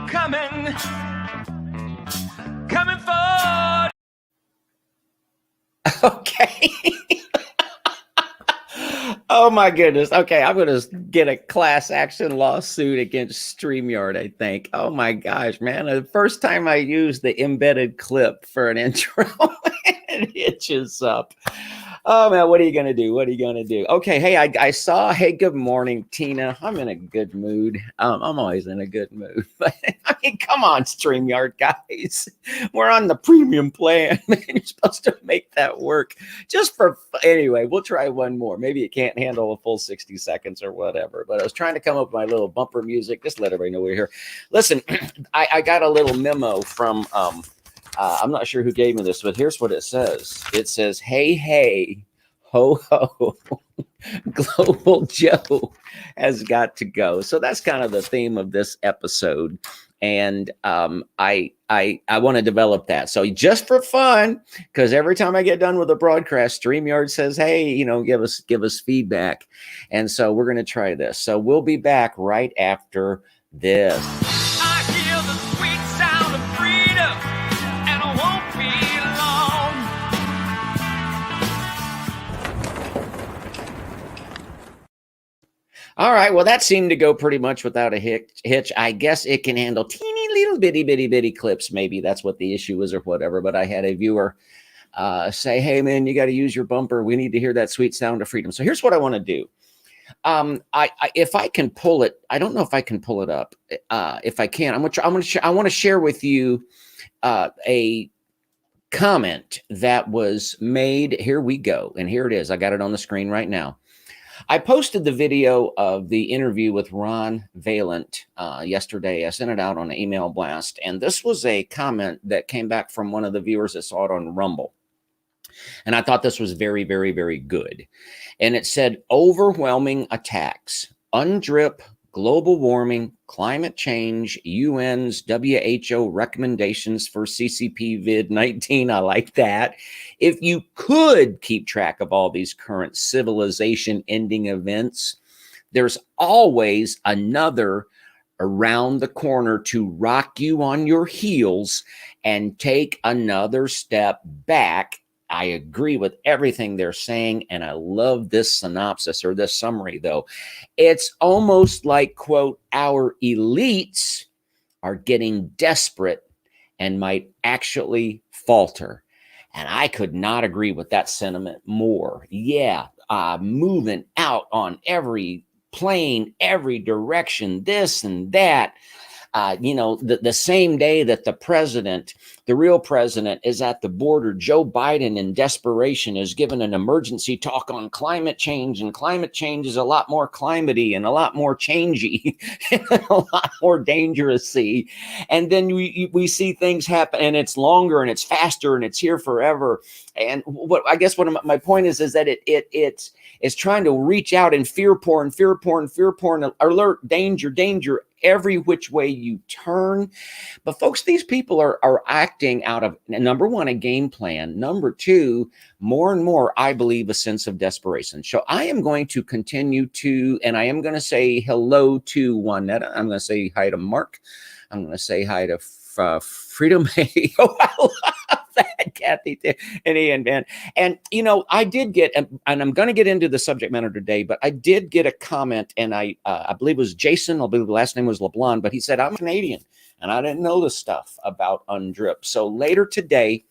coming for. Okay. Oh my goodness. Okay, I'm going to get a class action lawsuit against StreamYard, I think. Oh my gosh, man. The first time I used the embedded clip for an intro, it itches up. Oh man, what are you going to do? What are you going to do? Okay, hey, I saw, hey, good morning, Tina. I'm in a good mood. I'm always in a good mood. But I mean, come on, StreamYard guys. We're on the premium plan. Man, you're supposed to make that work. Just for, anyway, we'll try one more. Maybe it can't handle a full 60 seconds or whatever. But I was trying to come up with my little bumper music. Just let everybody know we're here. Listen, I got a little memo from, I'm not sure who gave me this, but here's what it says. It says, hey, hey, ho, ho, Global Joe has got to go. So that's kind of the theme of this episode. And I want to develop that. So just for fun, because every time I get done with a broadcast, StreamYard says, hey, you know, give us feedback. And so we're going to try this. So we'll be back right after this. I hear the sweet sound of freedom, and I won't be All right. Well, that seemed to go pretty much without a hitch. I guess it can handle teeny little bitty clips. Maybe that's what the issue is or whatever. But I had a viewer say, hey, man, you got to use your bumper. We need to hear that sweet sound of freedom. So here's what I want to do. If I can pull it, I don't know if I can pull it up. If I can, I want to share with you a comment that was made. Here we go. And here it is. I got it on the screen right now. I posted the video of the interview with Ron Valent yesterday. I sent it out on an email blast. And this was a comment that came back from one of the viewers that saw it on Rumble. And I thought this was very, very, very good. And it said, overwhelming attacks, UNDRIP, global warming, climate change, UN's WHO recommendations for CCP vid-19. I like that. If you could keep track of all these current civilization-ending events, there's always another around the corner to rock you on your heels and take another step back. I agree with everything they're saying, and I love this synopsis or this summary, though. It's almost like, quote, our elites are getting desperate and might actually falter. And I could not agree with that sentiment more. Yeah, moving out on every plane, every direction, this and that. The same day that the real president is at the border, Joe Biden in desperation is given an emergency talk on climate change, and climate change is a lot more climatey and a lot more changey and a lot more dangerousy. And then we see things happen, and it's longer and it's faster and it's here forever. And what I guess what my point is that it's trying to reach out and fear porn, alert, danger, every which way you turn. But folks, these people are acting out of, number one, a game plan. Number two, more and more, I believe, a sense of desperation. So I am going to continue to, and I am going to say hello to Juanetta. I'm going to say hi to Mark. I'm going to say hi to Freedom. Oh, I love that, Kathy and Ian, man. And, I did get, and I'm going to get into the subject matter today, but I did get a comment, and I believe it was Jason, I believe the last name was LeBlanc, but he said, I'm Canadian, and I didn't know the stuff about UNDRIP. So later today,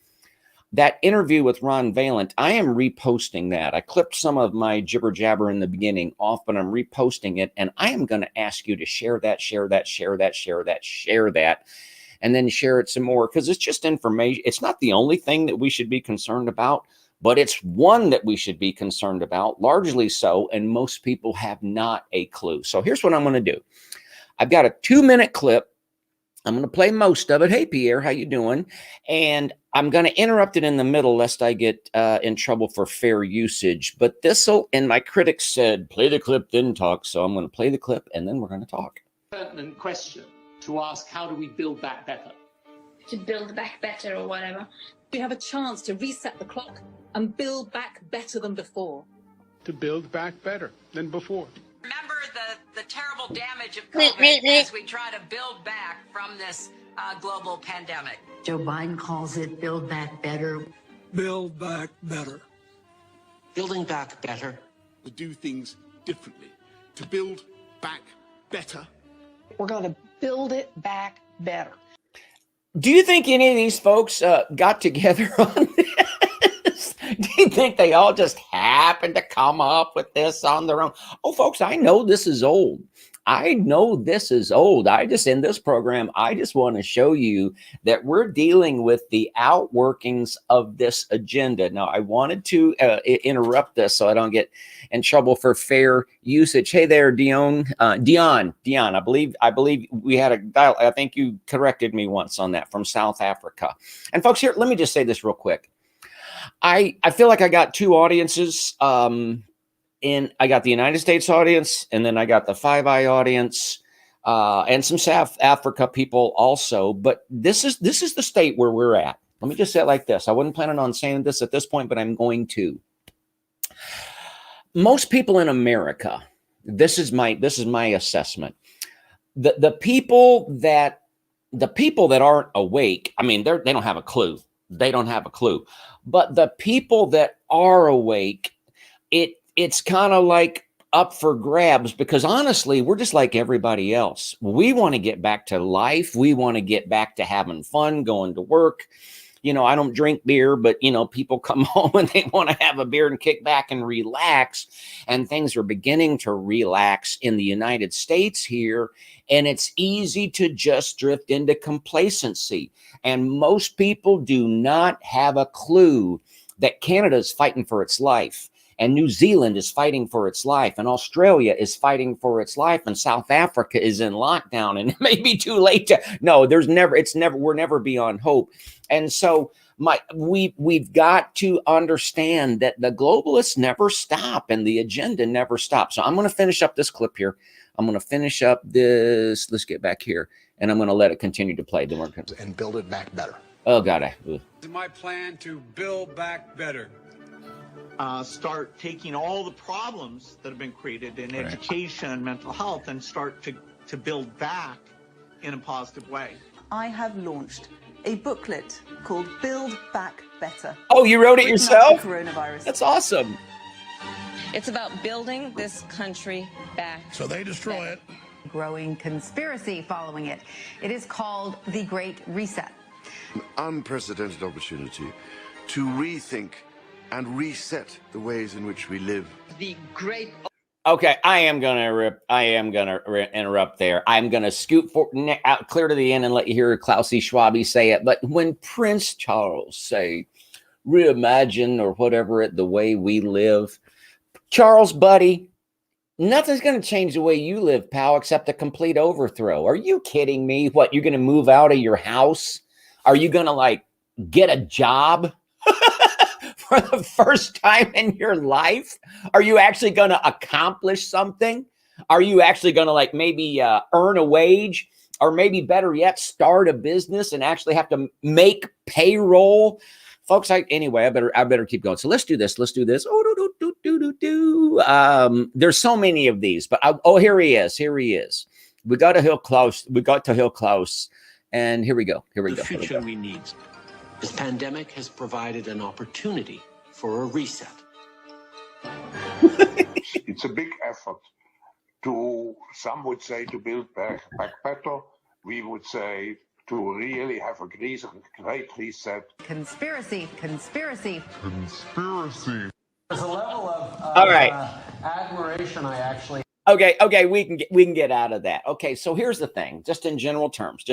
that interview with Ron Valent, I am reposting that. I clipped some of my jibber jabber in the beginning off, but I'm reposting it, and I am going to ask you to share that, and then share it some more, because it's just information. It's not the only thing that we should be concerned about, but it's one that we should be concerned about, largely so, and most people have not a clue. So here's what I'm going to do. I've got a 2-minute clip. I'm going to play most of it. Hey, Pierre, how you doing? And I'm going to interrupt it in the middle lest I get in trouble for fair usage. But this'll, and my critics said, play the clip, then talk. So I'm going to play the clip, and then we're going to talk. Pertinent question to ask, how do we build back better? To build back better or whatever. We have a chance to reset the clock and build back better than before. To build back better than before. Remember the terrible damage of COVID as we try to build back from this global pandemic. Joe Biden calls it Build Back Better. Build back better. Building back better. To do things differently. To build back better. We're going to build it back better. Do you think any of these folks got together on this? Do you think they all just happened to come up with this on their own? Oh, folks, I know this is old. I know this is old. In this program, I just want to show you that we're dealing with the outworkings of this agenda. Now, I wanted to interrupt this so I don't get in trouble for fair usage. Hey there, Dion. Dion, I believe we had a dial. I think you corrected me once on that, from South Africa. And folks, here, let me just say this real quick. I feel like I got two audiences. I got the United States audience, and then I got the Five Eye audience, and some South Africa people also. But this is the state where we're at. Let me just say it like this. I wasn't planning on saying this at this point, but I'm going to. Most people in America, this is my assessment. The people that aren't awake, I mean, they don't have a clue. They don't have a clue. But the people that are awake, it's kind of like up for grabs, because honestly, we're just like everybody else. We want to get back to life. We want to get back to having fun, going to work. You know, I don't drink beer, but, you know, people come home and they want to have a beer and kick back and relax. And things are beginning to relax in the United States here. And it's easy to just drift into complacency. And most people do not have a clue that Canada is fighting for its life. And New Zealand is fighting for its life, and Australia is fighting for its life, and South Africa is in lockdown, and it may be too late to, no, we're never beyond hope. And so we've got to understand that the globalists never stop and the agenda never stops. So I'm going to finish up this clip here. I'm going to finish up this. Let's get back here, and I'm going to let it continue to play. Then we're going to build it back better. Oh, God. My plan to build back better. Start taking all the problems that have been created in education and mental health and start to build back in a positive way. I have launched a booklet called Build Back Better. Oh, you wrote it yourself? Coronavirus. That's awesome. It's about building this country back. So they destroy it. Growing conspiracy following it. It is called the Great Reset. An unprecedented opportunity to rethink and reset the ways in which we live. The great. Okay, I am gonna interrupt there. I'm gonna scoot out clear to the end and let you hear Klausy Schwabe say it. But when Prince Charles say, "Reimagine" or whatever the way we live, Charles, buddy, nothing's gonna change the way you live, pal, except a complete overthrow. Are you kidding me? What, you're gonna move out of your house? Are you gonna get a job? For the first time in your life? Are you actually going to accomplish something? Are you actually going to maybe earn a wage, or maybe better yet, start a business and actually have to make payroll? Folks, anyway, I better keep going. So let's do this. Oh, there's so many of these, but here he is. We got to Hill Klaus. And here we go. The future we need. This pandemic has provided an opportunity for a reset. It's a big effort some would say, to build back better. We would say to really have a great reset. Conspiracy. There's a level of all right. Admiration I actually... Okay, we can get out of that. Okay, so here's the thing, just in general terms,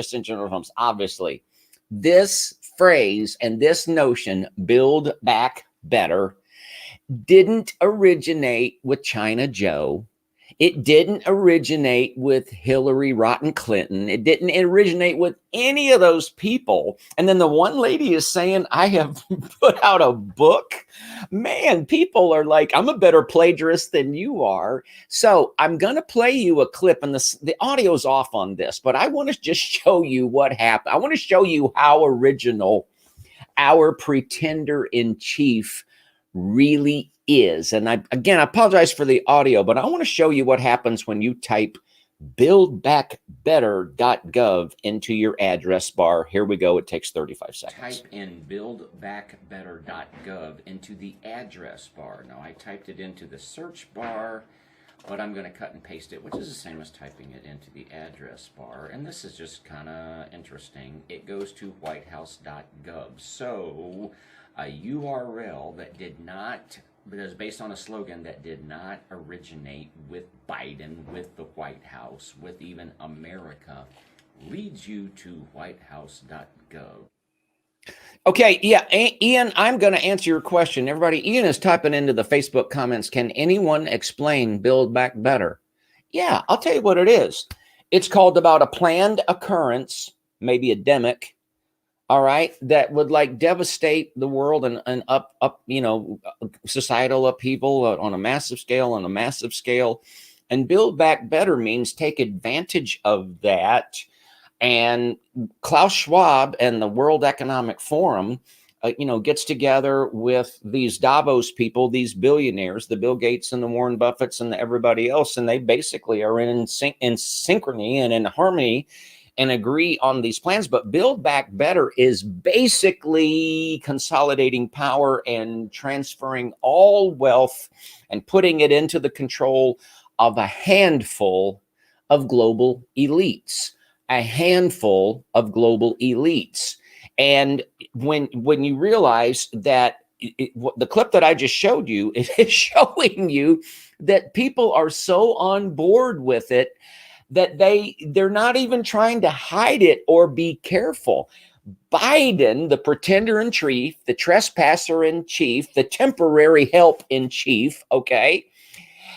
obviously, this phrase and this notion, build back better, didn't originate with China Joe. It didn't originate with Hillary Rotten Clinton. It didn't originate with any of those people. And then the one lady is saying, I have put out a book. Man, people are like, I'm a better plagiarist than you are. So I'm going to play you a clip, and the audio's off on this, but I want to just show you what happened. I want to show you how original our pretender in chief really is. And I apologize for the audio, but I want to show you what happens when you type buildbackbetter.gov into your address bar. Here we go. It takes 35 seconds. Type in buildbackbetter.gov into the address bar. Now, I typed it into the search bar, but I'm going to cut and paste it, which is the same as typing it into the address bar. And this is just kind of interesting. It goes to whitehouse.gov. So a URL that did not, because based on a slogan that did not originate with Biden, with the White House, with even America, leads you to whitehouse.gov. Okay, yeah, Ian, I'm going to answer your question. Everybody, Ian is typing into the Facebook comments, can anyone explain Build Back Better? Yeah, I'll tell you what it is. It's called about a planned occurrence, maybe a demic, all right, that would like devastate the world and up, you know, societal upheaval on a massive scale, And Build Back Better means take advantage of that. And Klaus Schwab and the World Economic Forum, gets together with these Davos people, these billionaires, the Bill Gates and the Warren Buffetts and everybody else, and they basically are in synchrony and in harmony and agree on these plans. But Build Back Better is basically consolidating power and transferring all wealth and putting it into the control of a handful of global elites. A handful of global elites. And when you realize that the clip that I just showed you is showing you that people are so on board with it that they're not even trying to hide it or be careful. Biden, the pretender in chief, the trespasser in chief, the temporary help in chief, okay,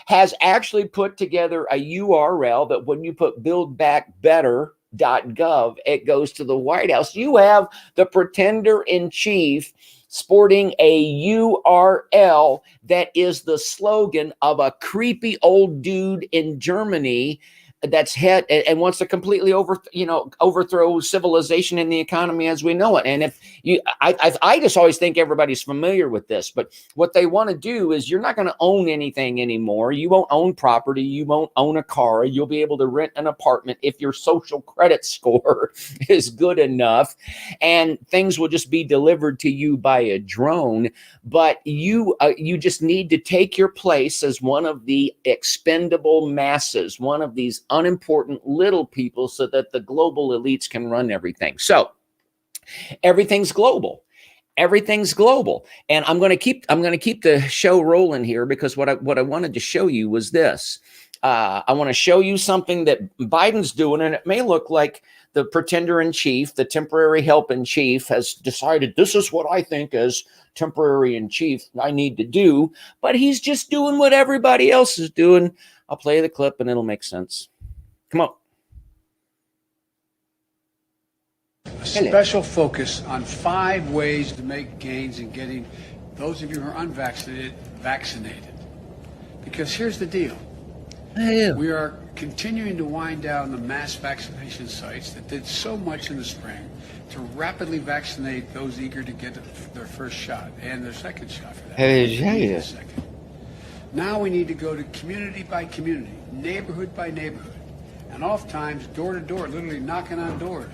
has actually put together a URL that when you put buildbackbetter.gov, it goes to the White House. You have the pretender in chief sporting a URL that is the slogan of a creepy old dude in Germany that's head and wants to completely overthrow civilization and the economy as we know it. And if you, I just always think everybody's familiar with this, but what they want to do is you're not going to own anything anymore. You won't own property. You won't own a car. You'll be able to rent an apartment if your social credit score is good enough, and things will just be delivered to you by a drone. But you just need to take your place as one of the expendable masses, one of these unimportant little people, so that the global elites can run everything. So everything's global. Everything's global. And I'm going to keep the show rolling here, because what I wanted to show you was this. I want to show you something that Biden's doing, and it may look like the pretender in chief, the temporary help in chief, has decided this is what I think as temporary in chief I need to do, but he's just doing what everybody else is doing. I'll play the clip and it'll make sense. Come on. A special focus on 5 ways to make gains in getting those of you who are unvaccinated vaccinated. Because here's the deal. We are continuing to wind down the mass vaccination sites that did so much in the spring to rapidly vaccinate those eager to get their first shot and their second shot for that. Now we need to go to community by community, neighborhood by neighborhood, and oftentimes door to door, literally knocking on doors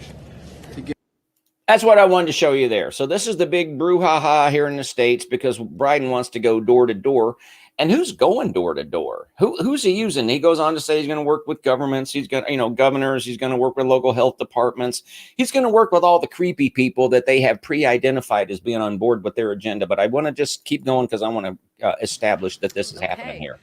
to get. That's what I wanted to show you there. So this is the big brouhaha here in the States, because Biden wants to go door to door. And who's going door to door? Who's he using? He goes on to say he's going to work with governments. He's going to, governors. He's going to work with local health departments. He's going to work with all the creepy people that they have pre-identified as being on board with their agenda. But I want to just keep going, because I want to establish that this is happening here.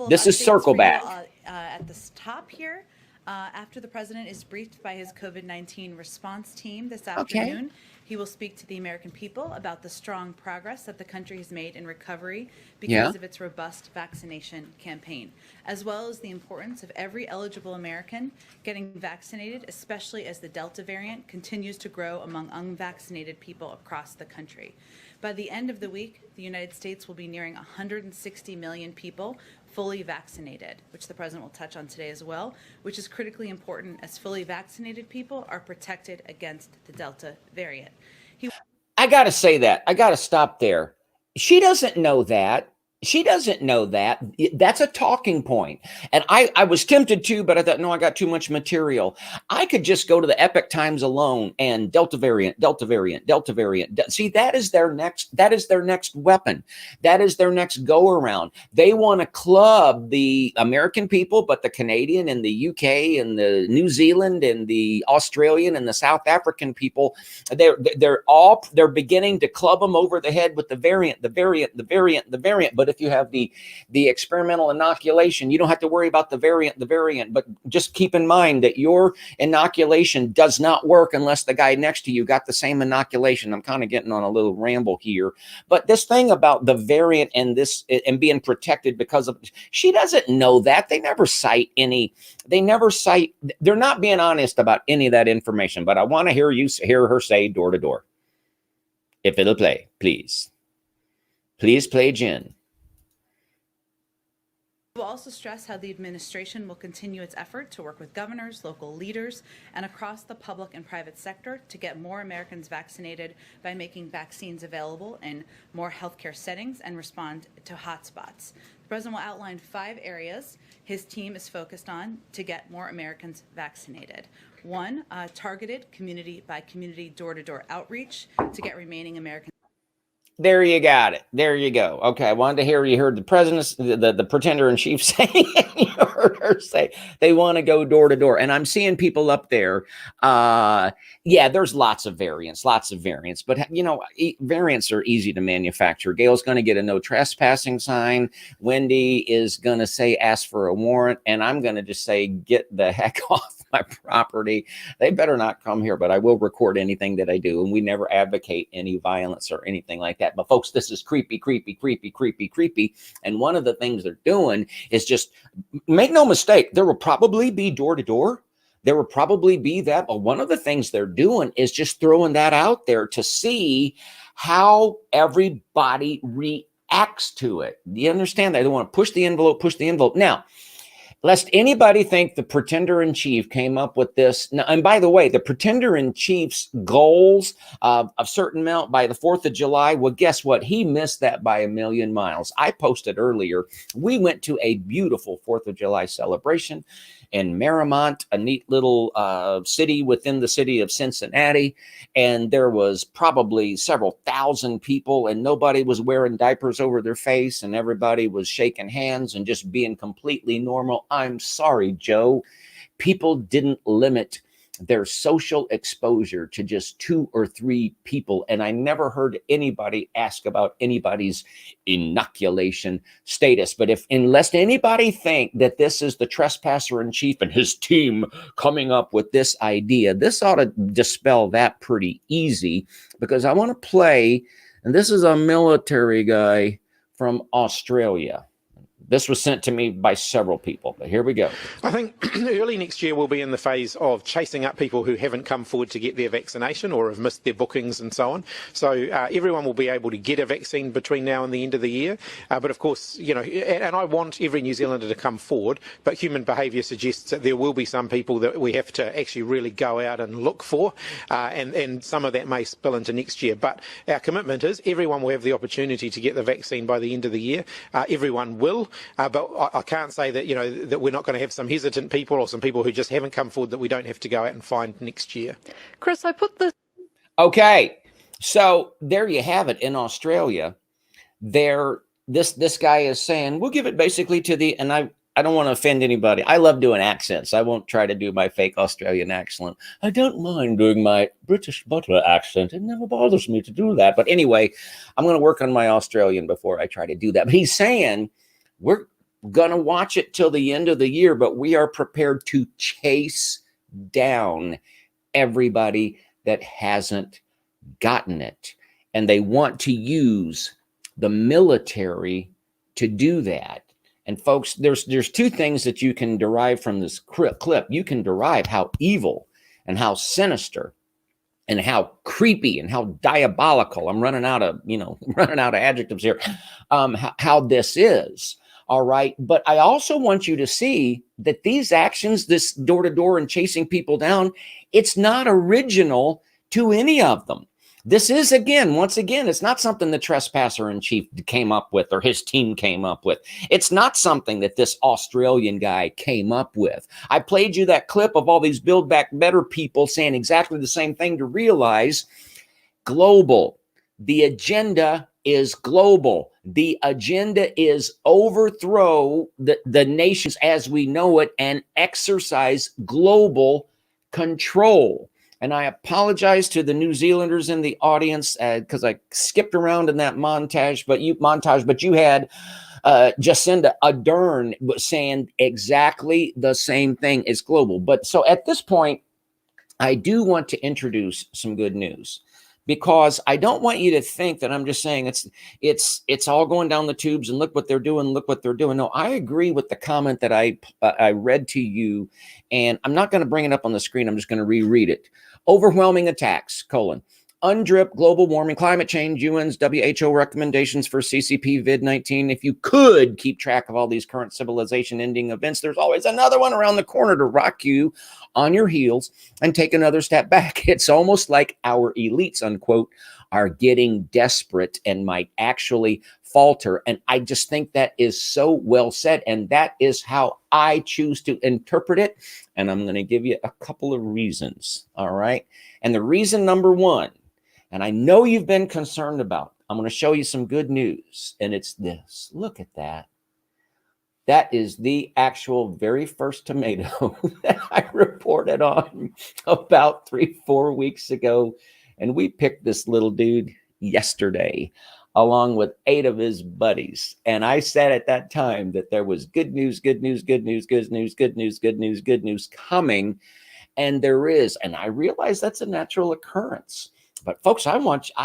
This is Circle Back. At the top here, after the president is briefed by his COVID-19 response team this afternoon, he will speak to the American people about the strong progress that the country has made in recovery because of its robust vaccination campaign, as well as the importance of every eligible American getting vaccinated, especially as the Delta variant continues to grow among unvaccinated people across the country. By the end of the week, the United States will be nearing 160 million people fully vaccinated, which the president will touch on today as well, which is critically important as fully vaccinated people are protected against the Delta variant. I got to say that. I got to stop there. She doesn't know that. She doesn't know that. That's a talking point. And I was tempted to, but I thought, no, I got too much material. I could just go to the Epic Times alone and Delta variant, Delta variant, Delta variant. See, that is their next weapon. That is their next go around. They want to club the American people, but the Canadian and the UK and the New Zealand and the Australian and the South African people, they're beginning to club them over the head with the variant. But if you have the experimental inoculation, you don't have to worry about the variant. But just keep in mind that your inoculation does not work unless the guy next to you got the same inoculation. I'm kind of getting on a little ramble here, but this thing about the variant and this and being protected because of, she doesn't know that. They're not being honest about any of that information. But I want to hear her say door to door. If it'll play, please play, Jen. We'll also stress how the administration will continue its effort to work with governors, local leaders, and across the public and private sector to get more Americans vaccinated by making vaccines available in more healthcare settings and respond to hotspots. The president will outline 5 areas his team is focused on to get more Americans vaccinated. 1, targeted community-by-community door-to-door outreach to get remaining Americans. There you got it. There you go. Okay, I wanted to hear you heard the president, the pretender in chief saying, you heard her say they want to go door to door. And I'm seeing people up there. Yeah, there's lots of variants. But, variants are easy to manufacture. Gail's going to get a no trespassing sign. Wendy is going to say, ask for a warrant. And I'm going to just say, get the heck off my property. They better not come here, but I will record anything that I do. And we never advocate any violence or anything like that. But folks, this is creepy. And one of the things they're doing is just make no mistake. There will probably be door to door. There will probably be that. But one of the things they're doing is just throwing that out there to see how everybody reacts to it. Do you understand that? They want to push the envelope. Now, lest anybody think the pretender in chief came up with this. Now, and by the way, the pretender in chief's goals of a certain amount by the 4th of July, well, guess what? He missed that by a million miles. I posted earlier, we went to a beautiful 4th of July celebration in Merrimont, a neat little city within the city of Cincinnati. And there was probably several thousand people and nobody was wearing diapers over their face and everybody was shaking hands and just being completely normal. I'm sorry, Joe. People didn't limit their social exposure to just 2 or 3 people. And I never heard anybody ask about anybody's inoculation status. But unless anybody think that this is the trespasser in chief and his team coming up with this idea, this ought to dispel that pretty easy, because I want to play, and this is a military guy from Australia. This was sent to me by several people, but here we go. I think early next year we'll be in the phase of chasing up people who haven't come forward to get their vaccination or have missed their bookings and so on. So everyone will be able to get a vaccine between now and the end of the year. But of course, and I want every New Zealander to come forward, but human behaviour suggests that there will be some people that we have to actually really go out and look for, and some of that may spill into next year. But our commitment is everyone will have the opportunity to get the vaccine by the end of the year. Everyone will. But I can't say that, that we're not going to have some hesitant people or some people who just haven't come forward that we don't have to go out and find next year. Chris, I put this. Okay. So there you have it. In Australia, this guy is saying, we'll give it basically to the, and I don't want to offend anybody. I love doing accents. I won't try to do my fake Australian accent. I don't mind doing my British butler accent. It never bothers me to do that. But anyway, I'm going to work on my Australian before I try to do that. But he's saying, we're going to watch it till the end of the year, but we are prepared to chase down everybody that hasn't gotten it. And they want to use the military to do that. And folks, there's 2 things that you can derive from this clip. You can derive how evil and how sinister and how creepy and how diabolical. I'm running out of adjectives here. How this is. All right. But I also want you to see that these actions, this door to door and chasing people down, it's not original to any of them. This is, once again, it's not something the trespasser in chief came up with or his team came up with. It's not something that this Australian guy came up with. I played you that clip of all these Build Back Better people saying exactly the same thing to realize global. The agenda is global. The agenda is overthrow the nations as we know it and exercise global control. And I apologize to the New Zealanders in the audience because I skipped around in that montage, but you had Jacinda Ardern saying exactly the same thing as global. But so at this point, I do want to introduce some good news, because I don't want you to think that I'm just saying it's all going down the tubes and look what they're doing, look what they're doing. No, I agree with the comment that I read to you, and I'm not going to bring it up on the screen. I'm just going to reread it. Overwhelming attacks, UNDRIP, global warming, climate change, UN's WHO recommendations for CCP, Vid-19. If you could keep track of all these current civilization-ending events, there's always another one around the corner to rock you on your heels and take another step back. It's almost like our elites, unquote, are getting desperate and might actually falter. And I just think that is so well said. And that is how I choose to interpret it. And I'm going to give you a couple of reasons. All right. And the reason number one, and I know you've been concerned about, I'm going to show you some good news. And it's this. Look at that. That is the actual very first tomato that I reported on about 3-4 weeks ago. And we picked this little dude yesterday, along with 8 of his buddies. And I said at that time that there was good news, good news, good news, good news, good news, good news, good news coming. And there is. And I realize that's a natural occurrence. But folks, I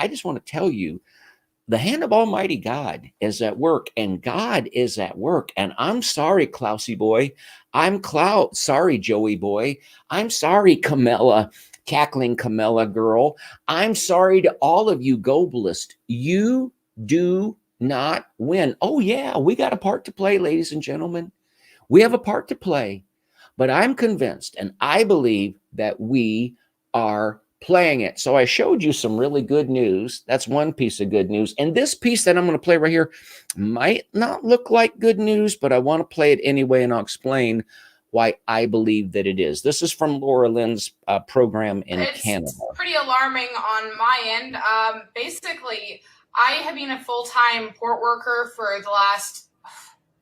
just want to tell you, the hand of Almighty God is at work, and God is at work. And I'm sorry, Klausy boy. I'm sorry, Joey boy. I'm sorry, Camilla, cackling Camilla girl. I'm sorry to all of you globalists. You do not win. Oh, yeah, we got a part to play, ladies and gentlemen. We have a part to play. But I'm convinced, and I believe that we are playing it. So I showed you some really good news. That's one piece of good news. And this piece that I'm going to play right here might not look like good news, but I want to play it anyway, and I'll explain why I believe that it is. This is from Laura Lynn's program in Canada. It's pretty alarming on my end. Basically, I have been a full-time port worker for the last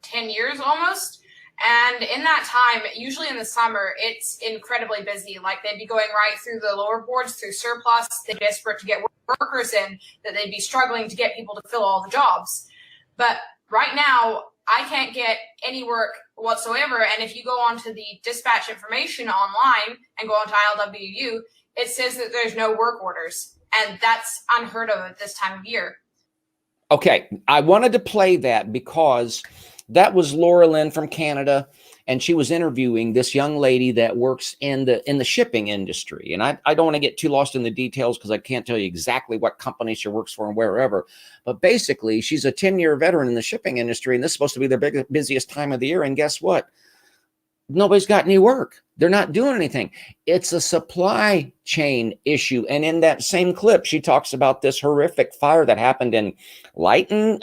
10 years almost. And in that time, usually in the summer, it's incredibly busy. Like, they'd be going right through the lower boards, through surplus. They're desperate to get workers in, that they'd be struggling to get people to fill all the jobs. But right now, I can't get any work whatsoever. And if you go onto the dispatch information online and go onto ILWU, it says that there's no work orders. And that's unheard of at this time of year. Okay, I wanted to play that because that was Laura Lynn from Canada, and she was interviewing this young lady that works in the shipping industry. And I don't want to get too lost in the details because I can't tell you exactly what company she works for and wherever. But basically, she's a 10-year veteran in the shipping industry, and this is supposed to be their busiest time of the year. And guess what? Nobody's got any work. They're not doing anything. It's a supply chain issue. And in that same clip, she talks about this horrific fire that happened in Lytton,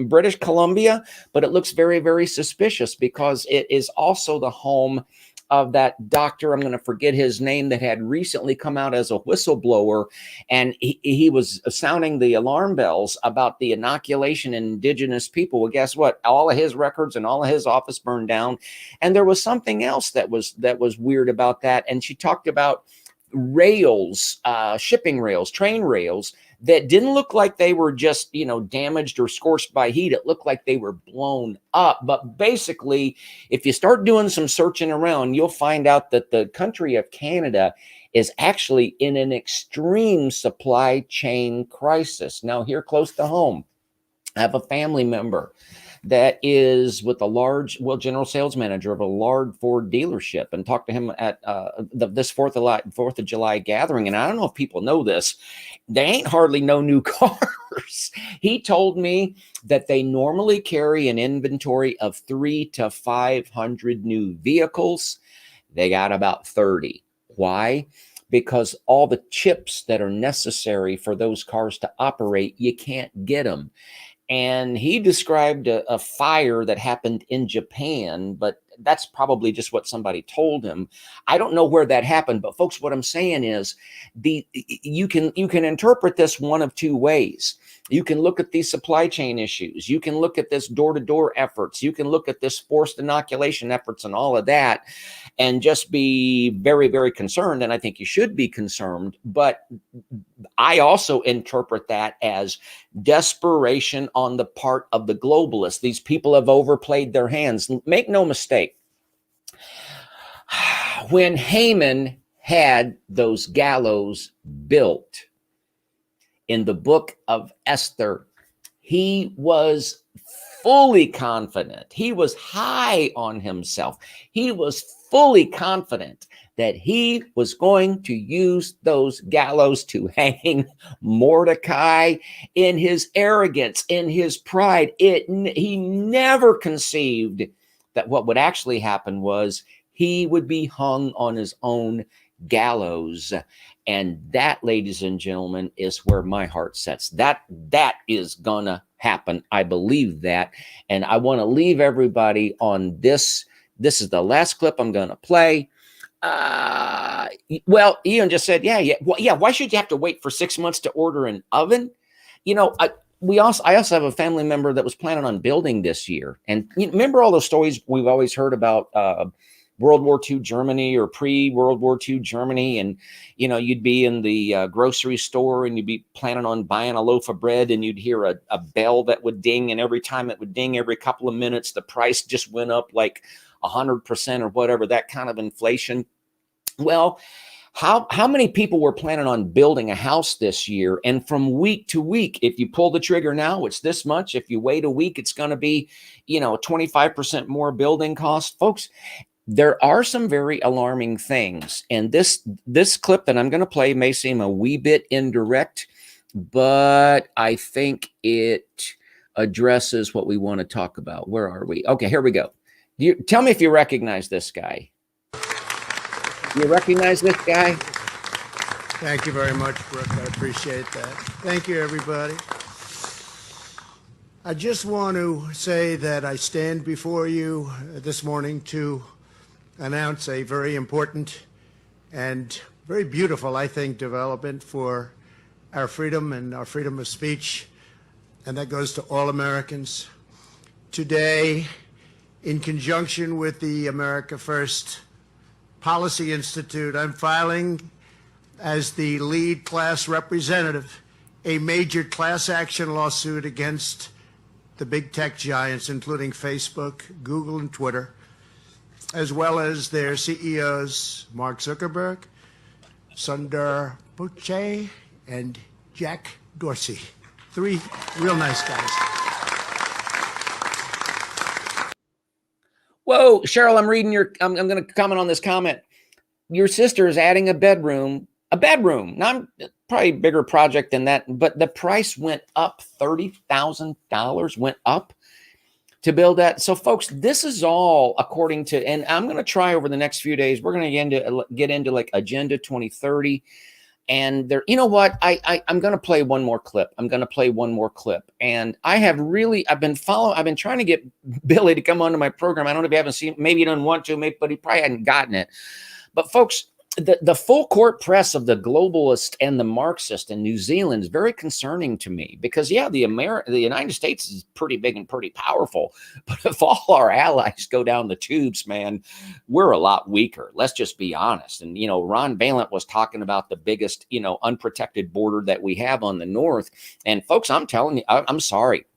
British Columbia. But it looks very, very suspicious because it is also the home of that doctor, I'm going to forget his name, that had recently come out as a whistleblower. And he was sounding the alarm bells about the inoculation in indigenous people. Well, guess what? All of his records and all of his office burned down. And there was something else that was weird about that. And she talked about rails, shipping rails, train rails, that didn't look like they were just, damaged or scorched by heat. It looked like they were blown up. But basically, if you start doing some searching around, you'll find out that the country of Canada is actually in an extreme supply chain crisis. Now, here close to home, I have a family member that is with general sales manager of a large Ford dealership, and talked to him at this 4th of July gathering. And I don't know if people know this, they ain't hardly no new cars. He told me that they normally carry an inventory of 300 to 500 new vehicles. They got about 30. Why? because all the chips that are necessary for those cars to operate, you can't get them. And he described a fire that happened in Japan, but that's probably just what somebody told him. I don't know where that happened, but folks, what I'm saying is you can interpret this one of two ways. You can look at these supply chain issues. You can look at this door-to-door efforts. You can look at this forced inoculation efforts and all of that and just be very, very concerned. And I think you should be concerned. But I also interpret that as desperation on the part of the globalists. These people have overplayed their hands. Make no mistake. When Haman had those gallows built in the book of Esther, he was fully confident. He was high on himself. He was fully confident that he was going to use those gallows to hang Mordecai. In his arrogance, in his pride, he never conceived that what would actually happen was he would be hung on his own gallows. And that, ladies and gentlemen, is where my heart sets. That is gonna happen. I believe that. And I want to leave everybody on this. This is the last clip I'm gonna play. Well, Ian just said, yeah. Why should you have to wait for 6 months to order an oven? You know, I also have a family member that was planning on building this year. And you remember all those stories we've always heard about World War II Germany or pre-World War II Germany. And, you know, you'd be in the grocery store and you'd be planning on buying a loaf of bread and you'd hear a bell that would ding. And every time it would ding, every couple of minutes, the price just went up like 100% or whatever, that kind of inflation. Well, how many people were planning on building a house this year? And from week to week, if you pull the trigger now, it's this much. If you wait a week, it's going to be, 25% more building costs. Folks, there are some very alarming things. And this clip that I'm going to play may seem a wee bit indirect, but I think it addresses what we want to talk about. Where are we? Okay, here we go. Tell me if you recognize this guy. You recognize this guy? Thank you very much, Brooke. I appreciate that. Thank you, everybody. I just want to say that I stand before you this morning to announce a very important and very beautiful, I think, development for our freedom and our freedom of speech, and that goes to all Americans. Today, in conjunction with the America First Policy Institute, I'm filing as the lead class representative a major class action lawsuit against the big tech giants, including Facebook, Google, and Twitter, as well as their CEOs, Mark Zuckerberg, Sundar Pichai, and Jack Dorsey. 3 real nice guys. Whoa, Cheryl, I'm going to comment on this comment. Your sister is adding a bedroom. Now, probably a bigger project than that, but the price went up. $30,000 went up to build that. So, folks, this is all according to, and I'm going to try over the next few days. We're going to get into like Agenda 2030. And there, you know what? I'm going to play one more clip. And I've been trying to get Billy to come onto my program. I don't know if you haven't seen, maybe he doesn't want to, but he probably hadn't gotten it. But folks, the full court press of the globalist and the Marxist in New Zealand is very concerning to me because, yeah, the United States is pretty big and pretty powerful. But if all our allies go down the tubes, man, we're a lot weaker. Let's just be honest. And, Ron Valent was talking about the biggest, unprotected border that we have on the north. And folks, I'm telling you, I'm sorry.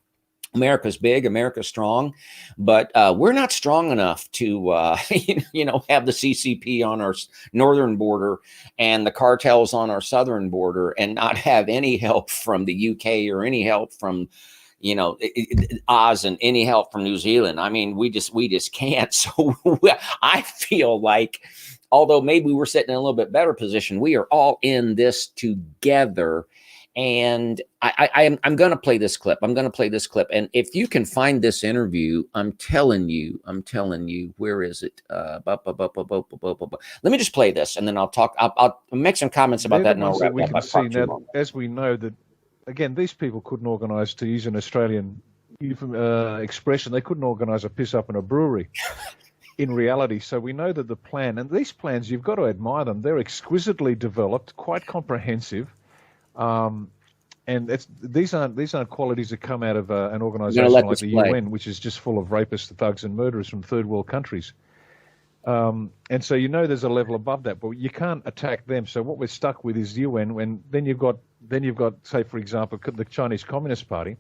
America's big, America's strong, but we're not strong enough to, have the CCP on our northern border and the cartels on our southern border and not have any help from the UK or any help from, Oz and any help from New Zealand. I mean, we just can't. So I feel like, although maybe we're sitting in a little bit better position, we are all in this together. And I'm going to play this clip. I'm going to play this clip. And if you can find this interview, I'm telling you, where is it? Let me just play this, and then I'll talk. I'll make some comments about that. And we can see now, as we know that, again, these people couldn't organise, to use an Australian expression, they couldn't organise a piss up in a brewery. In reality, so we know that the plan, and these plans, you've got to admire them. They're exquisitely developed, quite comprehensive. And these aren't qualities that come out of an organisation like the UN, which is just full of rapists, thugs, and murderers from third world countries. And so you know there's a level above that, but you can't attack them. So what we're stuck with is UN. When then you've got, say, for example, the Chinese Communist Party,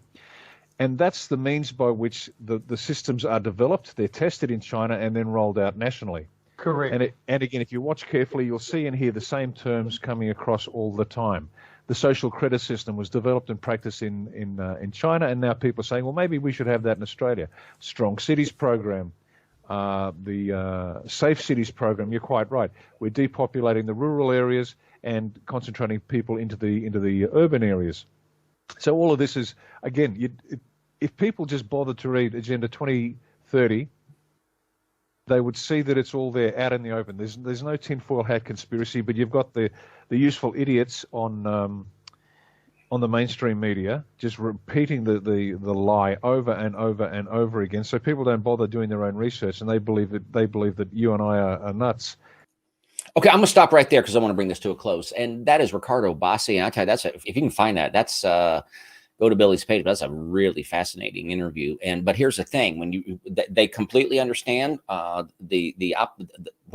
and that's the means by which the systems are developed. They're tested in China and then rolled out nationally. Correct. And again, if you watch carefully, you'll see and hear the same terms coming across all the time. The social credit system was developed and practiced in China, and now people are saying, well, maybe we should have that in Australia. Strong Cities program, the Safe Cities program. You're quite right. We're depopulating the rural areas and concentrating people into the urban areas. So all of this is, again, if people just bothered to read Agenda 2030, they would see that it's all there out in the open. There's no tinfoil hat conspiracy, but you've got the useful idiots on the mainstream media just repeating the lie over and over and over again. So people don't bother doing their own research, and they believe that you and I are nuts. Okay, I'm gonna stop right there because I want to bring this to a close. And that is Ricardo Bassi. And I tell you, if you can find that, that's go to Billy's page. That's a really fascinating interview. But here's the thing: when they completely understand what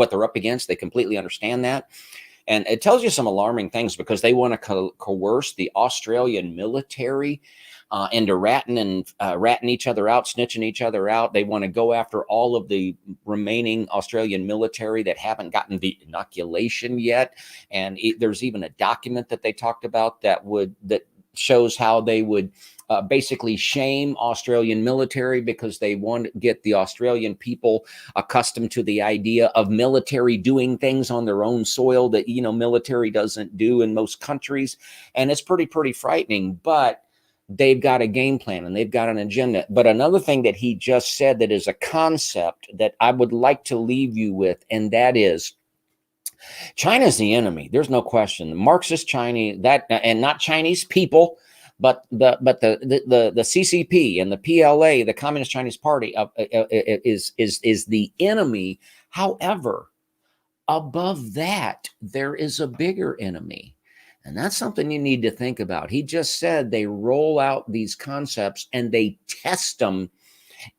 they're up against, they completely understand that, and it tells you some alarming things because they want to coerce the Australian military into ratting each other out, snitching each other out. They want to go after all of the remaining Australian military that haven't gotten the inoculation yet. And there's even a document that they talked about that shows how they would basically shame Australian military because they want to get the Australian people accustomed to the idea of military doing things on their own soil that, military doesn't do in most countries. And it's pretty frightening, but they've got a game plan and they've got an agenda. But another thing that he just said that is a concept that I would like to leave you with, and that is China's the enemy. There's no question. The Marxist Chinese, and not Chinese people, but the CCP and the PLA, the Communist Chinese Party, is the enemy. However, above that, there is a bigger enemy. And that's something you need to think about. He just said they roll out these concepts and they test them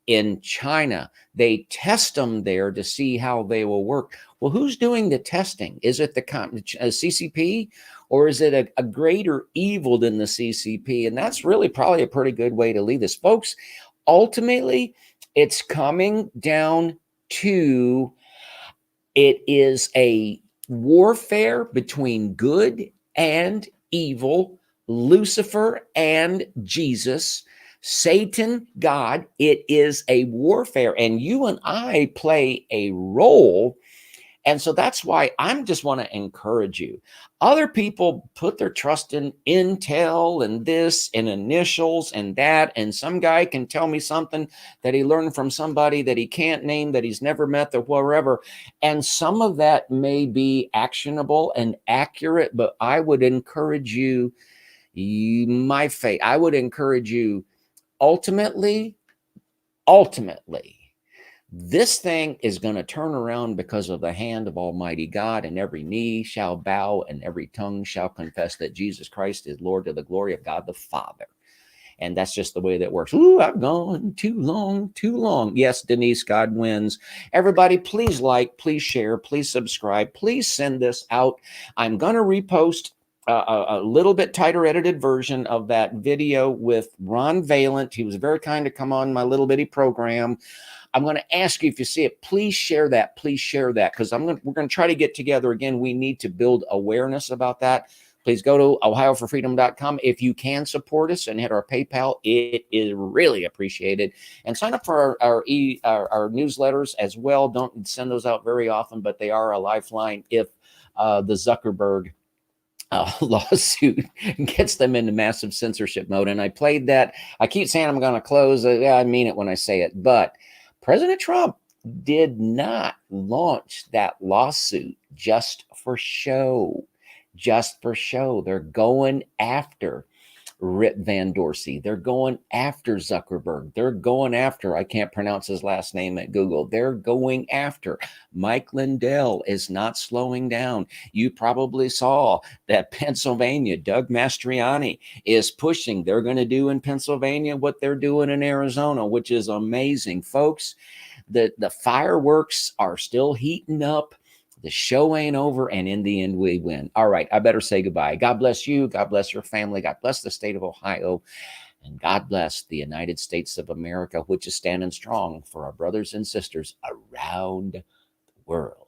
in China. They test them there to see how they will work. Well, who's doing the testing? Is it the CCP, or is it a greater evil than the CCP? And that's really probably a pretty good way to leave this. Folks, ultimately, it's coming down to it is a warfare between good and evil, Lucifer and Jesus, Satan, God. It is a warfare, and you and I play a role. And so that's why I just want to encourage you. Other people put their trust in intel and this and initials and that. And some guy can tell me something that he learned from somebody that he can't name, that he's never met, or wherever. And some of that may be actionable and accurate, but I would encourage you, I would encourage you, ultimately, this thing is going to turn around because of the hand of Almighty God, and every knee shall bow and every tongue shall confess that Jesus Christ is Lord, to the glory of God the Father. And that's just the way that works. Ooh, I've gone too long. Yes, Denise, God wins. Everybody, please like, please share, please subscribe. Please send this out. I'm going to repost a little bit tighter edited version of that video with Ron Valent. He was very kind to come on my little bitty program. I'm going to ask you, if you see it, please share that. Please share that, because we're going to try to get together again. We need to build awareness about that. Please go to ohioforfreedom.com. If you can support us and hit our PayPal, it is really appreciated. And sign up for our newsletters as well. Don't send those out very often, but they are a lifeline if the Zuckerberg lawsuit gets them into massive censorship mode. And I played that. I keep saying I'm going to close. Yeah, I mean it when I say it. But President Trump did not launch that lawsuit just for show. Just for show. They're going after Rip Van Dorsey. They're going after Zuckerberg. They're going after, I can't pronounce his last name at Google. They're going after Mike Lindell is not slowing down. You probably saw that Pennsylvania, Doug Mastriani is pushing. They're going to do in Pennsylvania what they're doing in Arizona, which is amazing, folks. The fireworks are still heating up. The show ain't over, and in the end, we win. All right, I better say goodbye. God bless you. God bless your family. God bless the state of Ohio. And God bless the United States of America, which is standing strong for our brothers and sisters around the world.